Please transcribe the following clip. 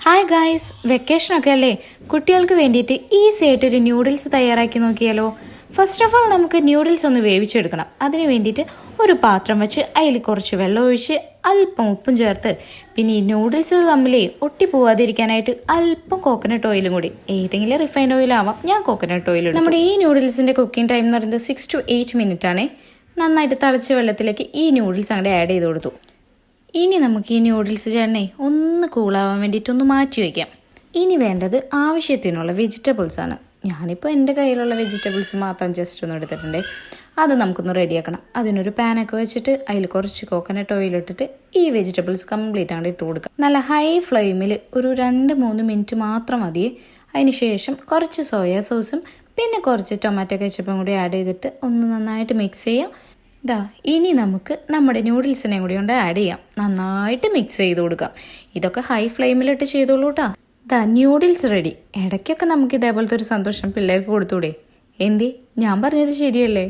Hi guys, വെക്കേഷനൊക്കെ അല്ലേ? കുട്ടികൾക്ക് വേണ്ടിയിട്ട് ഈസി ആയിട്ടൊരു ന്യൂഡിൽസ് തയ്യാറാക്കി നോക്കിയാലോ? ഫസ്റ്റ് ഓഫ് ഓൾ നമുക്ക് ന്യൂഡിൽസ് ഒന്ന് വേവിച്ചെടുക്കണം. അതിന് വേണ്ടിയിട്ട് ഒരു പാത്രം വെച്ച് അതിൽ കുറച്ച് വെള്ളം ഒഴിച്ച് അല്പം ഉപ്പും ചേർത്ത് പിന്നെ ഈ ന്യൂഡിൽസ് തമ്മിലേ ഒട്ടിപ്പോവാതിരിക്കാനായിട്ട് അല്പം കോക്കനട്ട് ഓയിലും കൂടി, ഏതെങ്കിലും റിഫൈൻഡ് ഓയിൽ ആവാം, ഞാൻ കോക്കനട്ട് ഓയിൽ. നമ്മുടെ ഈ ന്യൂഡിൽസിൻ്റെ കുക്കിംഗ് ടൈം എന്ന് പറയുന്നത് 6 to 8 മിനിറ്റ് ആണേ. നന്നായിട്ട് തിളച്ച വെള്ളത്തിലേക്ക് ഈ ന്യൂഡിൽസ് അങ്ങോട്ട് ആഡ് ചെയ്ത് കൊടുത്തു. ഇനി നമുക്ക് ഈ ന്യൂഡിൽസ് ചേട്ടനെ ഒന്ന് കൂളാവാൻ വേണ്ടിയിട്ടൊന്ന് മാറ്റി വയ്ക്കാം. ഇനി വേണ്ടത് ആവശ്യത്തിനുള്ള വെജിറ്റബിൾസാണ്. ഞാനിപ്പോൾ എൻ്റെ കയ്യിലുള്ള വെജിറ്റബിൾസ് മാത്രം ജസ്റ്റ് ഒന്ന് എടുത്തിട്ടുണ്ട്. അത് നമുക്കൊന്ന് റെഡിയാക്കണം. അതിനൊരു പാനൊക്കെ വെച്ചിട്ട് അതിൽ കുറച്ച് കോക്കനട്ട് ഓയിൽ ഇട്ടിട്ട് ഈ വെജിറ്റബിൾസ് കംപ്ലീറ്റ് അങ്ങോട്ട് ഇട്ട് കൊടുക്കാം. നല്ല ഹൈ ഫ്ലെയിമിൽ ഒരു 2-3 മിനിറ്റ് മാത്രം മതി. അതിന് ശേഷം കുറച്ച് സോയാ സോസും പിന്നെ കുറച്ച് ടൊമാറ്റോ കെച്ചപ്പും കൂടി ആഡ് ചെയ്തിട്ട് ഒന്ന് നന്നായിട്ട് മിക്സ് ചെയ്യാം. ഇനി നമുക്ക് നമ്മുടെ ന്യൂഡിൽസിനെ കൂടി കൊണ്ട് ആഡ് ചെയ്യാം. നന്നായിട്ട് മിക്സ് ചെയ്ത് കൊടുക്കാം. ഇതൊക്കെ ഹൈ ഫ്ലെയിമിലിട്ട് ചെയ്തോളൂ കേട്ടോ. Noodles ready. ഇടയ്ക്കൊക്കെ നമുക്ക് ഇതേപോലത്തെ ഒരു സന്തോഷം പിള്ളേർക്ക് കൊടുത്തൂടെ? ഞാൻ പറഞ്ഞത് ശരിയല്ലേ?